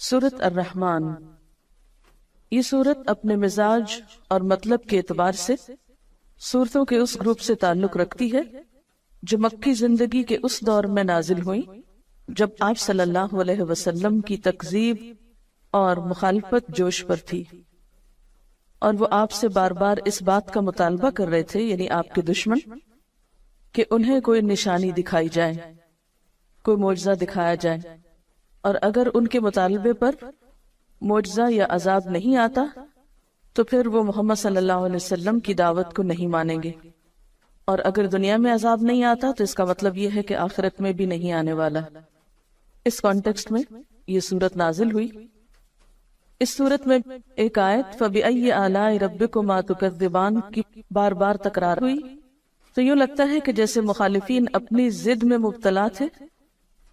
سورۃ الرحمن، یہ سورت اپنے مزاج اور مطلب کے اعتبار سے سورتوں کے اس گروپ سے تعلق رکھتی ہے جو مکی زندگی کے اس دور میں نازل ہوئی جب آپ صلی اللہ علیہ وسلم کی تکذیب اور مخالفت جوش پر تھی، اور وہ آپ سے بار بار اس بات کا مطالبہ کر رہے تھے، یعنی آپ کے دشمن، کہ انہیں کوئی نشانی دکھائی جائے، کوئی معجزہ دکھایا جائے، اور اگر ان کے مطالبے پر معجزہ یا عذاب نہیں آتا تو پھر وہ محمد صلی اللہ علیہ وسلم کی دعوت کو نہیں مانیں گے، اور اگر دنیا میں عذاب نہیں آتا تو اس کا مطلب یہ ہے کہ آخرت میں بھی نہیں آنے والا۔ اس کانٹیکسٹ میں یہ سورت نازل ہوئی۔ اس سورت میں ایک آیت فَبِأَيِّ آلَاءِ رَبِّكُمَا تُكَذِّبَانِ کی بار بار تکرار ہوئی، تو یوں لگتا ہے کہ جیسے مخالفین اپنی ضد میں مبتلا تھے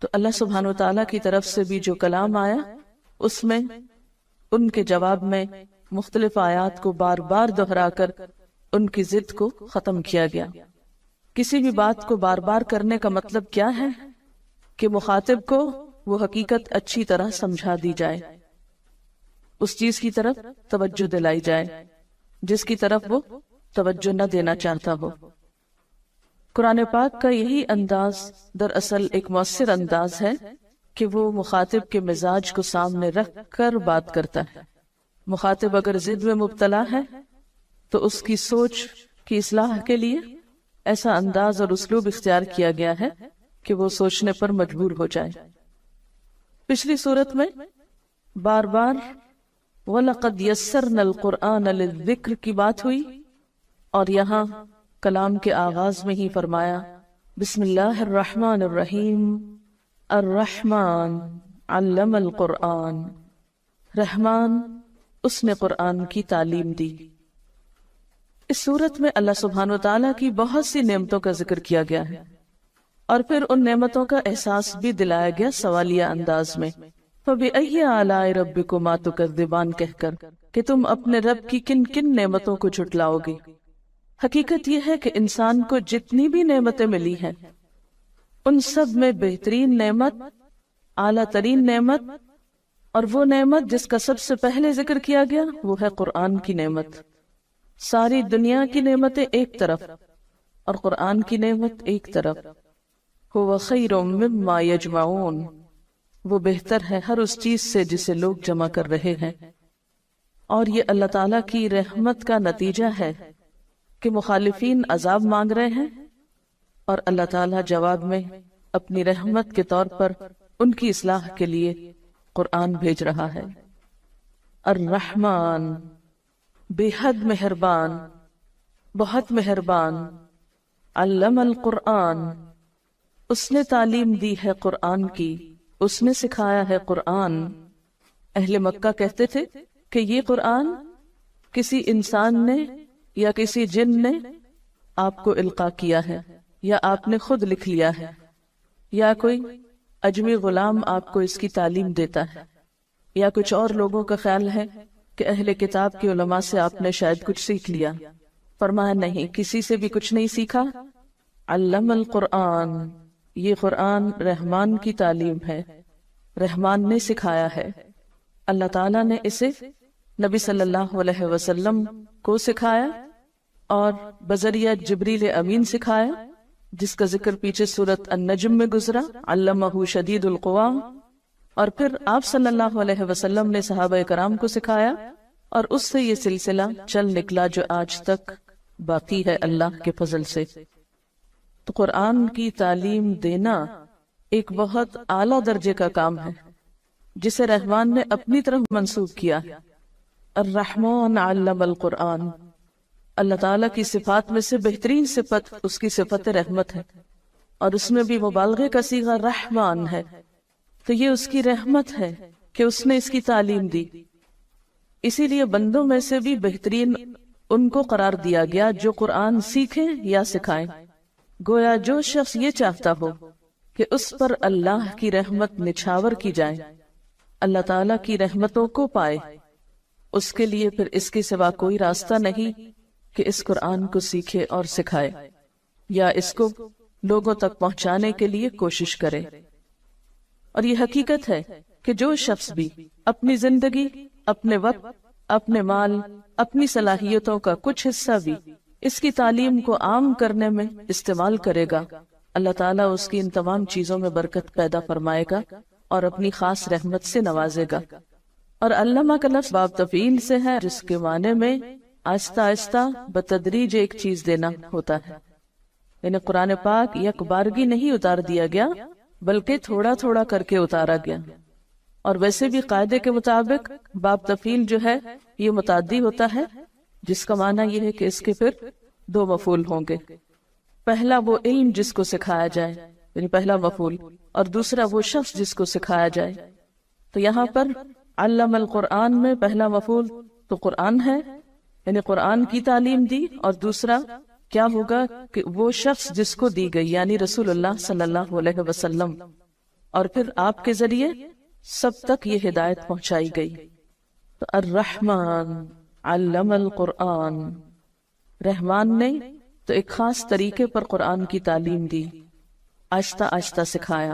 تو اللہ سبحانہ وتعالیٰ کی طرف سے بھی جو کلام آیا اس میں ان کے جواب میں مختلف آیات کو بار بار دہرا کر ان کی ضد کو ختم کیا گیا۔ کسی بھی بات کو بار بار کرنے کا مطلب کیا ہے کہ مخاطب کو وہ حقیقت اچھی طرح سمجھا دی جائے، اس چیز کی طرف توجہ دلائی جائے جس کی طرف وہ توجہ نہ دینا چاہتا ہو۔ قرآن پاک کا یہی انداز دراصل ایک مؤثر انداز ہے کہ وہ مخاطب کے مزاج کو سامنے رکھ کر بات کرتا ہے۔ مخاطب اگر ضد میں مبتلا ہے تو اس کی سوچ کی اصلاح کے لیے ایسا انداز اور اسلوب اختیار کیا گیا ہے کہ وہ سوچنے پر مجبور ہو جائے۔ پچھلی صورت میں بار بار وَلَقَدْ يَسَّرْنَا الْقُرْآنَ لِلذِّكْرِ کی بات ہوئی، اور یہاں کلام کے آغاز میں ہی فرمایا بسم اللہ الرحمن الرحیم الرحمن علم القرآن، رحمان اس نے قرآن کی تعلیم دی۔ اس صورت میں اللہ سبحانہ وتعالیٰ کی بہت سی نعمتوں کا ذکر کیا گیا ہے، اور پھر ان نعمتوں کا احساس بھی دلایا گیا سوالیہ انداز میں فَبِأَيِّ آلَاءِ رَبِّكُمَا تُكَذِّبَانِ کہہ کر کہ تم اپنے رب کی کن کن نعمتوں کو جھٹلاؤ گے۔ حقیقت یہ ہے کہ انسان کو جتنی بھی نعمتیں ملی ہیں ان سب میں بہترین نعمت، اعلیٰ ترین نعمت، اور وہ نعمت جس کا سب سے پہلے ذکر کیا گیا وہ ہے قرآن کی نعمت۔ ساری دنیا کی نعمتیں ایک طرف اور قرآن کی نعمت ایک طرف۔ هُوَ خَيْرٌ مِّمَّا يَجْمَعُونَ، وہ بہتر ہے ہر اس چیز سے جسے لوگ جمع کر رہے ہیں، اور یہ اللہ تعالیٰ کی رحمت کا نتیجہ ہے کہ مخالفین عذاب مانگ رہے ہیں اور اللہ تعالیٰ جواب میں اپنی رحمت کے طور پر ان کی اصلاح کے لیے قرآن بھیج رہا ہے۔ الرحمن، بے حد مہربان، بہت مہربان، علم القرآن، اس نے تعلیم دی ہے قرآن کی، اس نے سکھایا ہے قرآن۔ اہل مکہ کہتے تھے کہ یہ قرآن کسی انسان نے یا کسی جن نے آپ کو القاء کیا ہے، یا آپ نے خود لکھ لیا ہے، یا کوئی اجمی غلام آپ کو اس کی تعلیم دیتا ہے، یا کچھ اور لوگوں کا خیال ہے کہ اہل کتاب کے علماء سے آپ نے شاید کچھ سیکھ لیا۔ فرمایا نہیں، کسی سے بھی کچھ نہیں سیکھا۔ علم القرآن، یہ قرآن رحمان کی تعلیم ہے، رحمان نے سکھایا ہے۔ اللہ تعالیٰ نے اسے نبی صلی اللہ علیہ وسلم کو سکھایا اور بذریعہ جبریل امین سکھایا، جس کا ذکر پیچھے سورۃ النجم میں گزرا، علمہ شدید القوا، اور پھر آپ صلی اللہ علیہ وسلم نے صحابہ کرام کو سکھایا، اور اس سے یہ سلسلہ چل نکلا جو آج تک باقی ہے اللہ کے فضل سے۔ تو قرآن کی تعلیم دینا ایک بہت اعلیٰ درجے کا کام ہے جسے رحمان نے اپنی طرف منسوب کیا۔ الرحمن علم القرآن، اللہ تعالیٰ کی صفات میں سے بہترین صفت اس کی صفت رحمت ہے، اور اس میں بھی مبالغے کا صیغہ رحمان ہے، تو یہ اس کی رحمت ہے کہ اس نے اس کی تعلیم دی۔ اسی لیے بندوں میں سے بھی بہترین ان کو قرار دیا گیا جو قرآن سیکھیں یا سکھائیں۔ گویا جو شخص یہ چاہتا ہو کہ اس پر اللہ کی رحمت نچھاور کی جائے، اللہ تعالیٰ کی رحمتوں کو پائے، اس کے لیے پھر اس کے سوا کوئی راستہ نہیں کہ اس قرآن کو سیکھے اور سکھائے، یا اس کو لوگوں تک پہنچانے کے لیے کوشش کرے۔ اور یہ حقیقت ہے کہ جو شخص بھی اپنی زندگی، اپنے وقت، اپنے مال، اپنی صلاحیتوں کا کچھ حصہ بھی اس کی تعلیم کو عام کرنے میں استعمال کرے گا، اللہ تعالیٰ اس کی ان تمام چیزوں میں برکت پیدا فرمائے گا اور اپنی خاص رحمت سے نوازے گا۔ اور علامہ کا لفظ باب تفعیل سے ہے، جس کے معنی میں آہستہ آہستہ بتدریج ایک چیز دینا ہوتا ہے، یعنی قرآن پاک یک بارگی نہیں اتار دیا گیا بلکہ تھوڑا تھوڑا کر کے اتارا گیا۔ اور ویسے بھی قاعدے کے مطابق باب تفعیل جو ہے یہ متعدی ہوتا ہے، جس کا معنی یہ ہے کہ اس کے پھر دو مفعول ہوں گے، پہلا وہ علم جس کو سکھایا جائے یعنی پہلا مفعول، اور دوسرا وہ شخص جس کو سکھایا جائے۔ تو یہاں پر علم القرآن میں پہلا مفعول تو قرآن ہے، یعنی قرآن کی تعلیم دی، اور دوسرا کیا ہوگا کہ وہ شخص جس کو دی گئی یعنی رسول اللہ صلی اللہ علیہ وسلم، اور پھر آپ کے ذریعے سب تک یہ ہدایت پہنچائی گئی۔ تو الرحمن علم القرآن، رحمان نے تو ایک خاص طریقے پر قرآن کی تعلیم دی، آہستہ آہستہ سکھایا،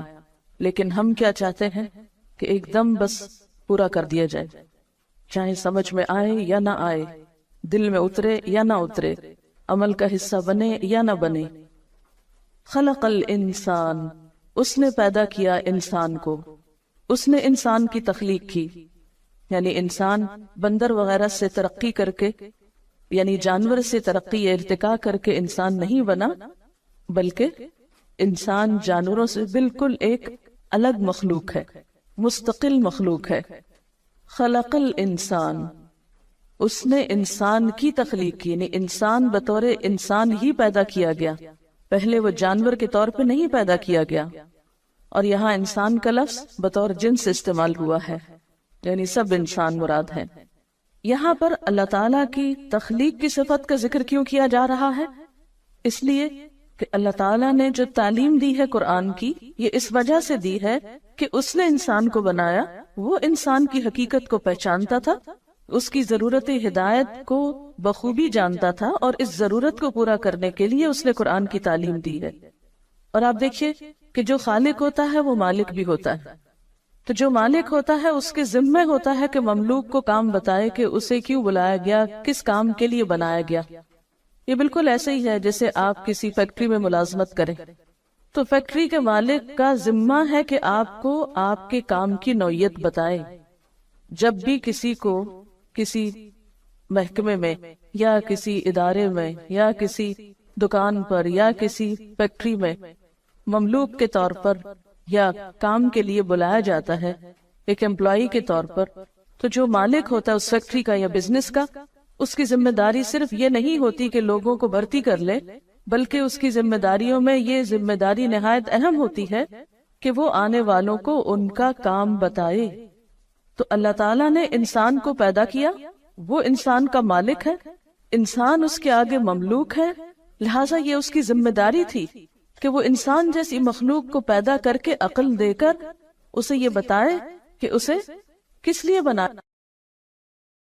لیکن ہم کیا چاہتے ہیں کہ ایک دم بس پورا کر دیا جائے، چاہے سمجھ میں آئے یا نہ آئے، دل میں اترے یا نہ اترے، عمل کا حصہ بنے یا نہ بنے۔ خلق الانسان، اس نے پیدا کیا انسان کو، اس نے انسان کی تخلیق کی، یعنی انسان بندر وغیرہ سے ترقی کر کے، یعنی جانور سے ترقی یا ارتقاء کر کے انسان نہیں بنا، بلکہ انسان جانوروں سے بالکل ایک الگ مخلوق ہے، مستقل مخلوق ہے۔ خلق الانسان، اس نے انسان کی تخلیق کی، یعنی انسان بطور انسان ہی پیدا کیا گیا، پہلے وہ جانور کے طور پہ نہیں پیدا کیا گیا۔ اور یہاں انسان کا لفظ بطور جنس استعمال ہوا ہے، یعنی سب انسان مراد ہے۔ یہاں پر اللہ تعالیٰ کی تخلیق کی صفت کا ذکر کیوں کیا جا رہا ہے؟ اس لیے کہ اللہ تعالیٰ نے جو تعلیم دی ہے قرآن کی، یہ اس وجہ سے دی ہے کہ اس نے انسان کو بنایا، وہ انسان کی حقیقت کو پہچانتا تھا، اس کی ضرورت ہدایت کو بخوبی جانتا تھا، اور اس ضرورت کو پورا کرنے کے لیے اس نے قرآن کی تعلیم دی ہے۔ اور آپ دیکھیے کہ جو خالق ہوتا ہے وہ مالک بھی ہوتا ہے، تو جو مالک ہوتا ہے اس کے ذمہ ہوتا ہے کہ مملوک کو کام بتائے کہ اسے کیوں بلایا گیا، کس کام کے لیے بنایا گیا۔ یہ بالکل ایسے ہی ہے جیسے آپ کسی فیکٹری میں ملازمت کریں، تو فیکٹری کے مالک کا ذمہ ہے کہ آپ کو آپ کے کام کی نوعیت بتائے۔ جب بھی کسی کو کسی محکمے میں یا کسی ادارے میں یا کسی دکان پر یا کسی فیکٹری میں مملوک کے طور پر یا کام کے لیے بلایا جاتا ہے ایک امپلائی کے طور پر، تو جو مالک ہوتا ہے اس فیکٹری کا یا بزنس کا، اس کی ذمہ داری صرف یہ نہیں ہوتی کہ لوگوں کو بھرتی کر لے، بلکہ اس کی ذمہ داریوں میں یہ ذمہ داری نہایت اہم ہوتی ہے کہ وہ آنے والوں کو ان کا کام بتائے۔ تو اللہ تعالیٰ نے انسان کو پیدا کیا، وہ انسان کا مالک ہے، انسان اس کے آگے مملوک ہے، لہٰذا یہ اس کی ذمہ داری تھی کہ وہ انسان جیسی مخلوق کو پیدا کر کے عقل دے کر اسے یہ بتائے کہ اسے کس لیے بنایا۔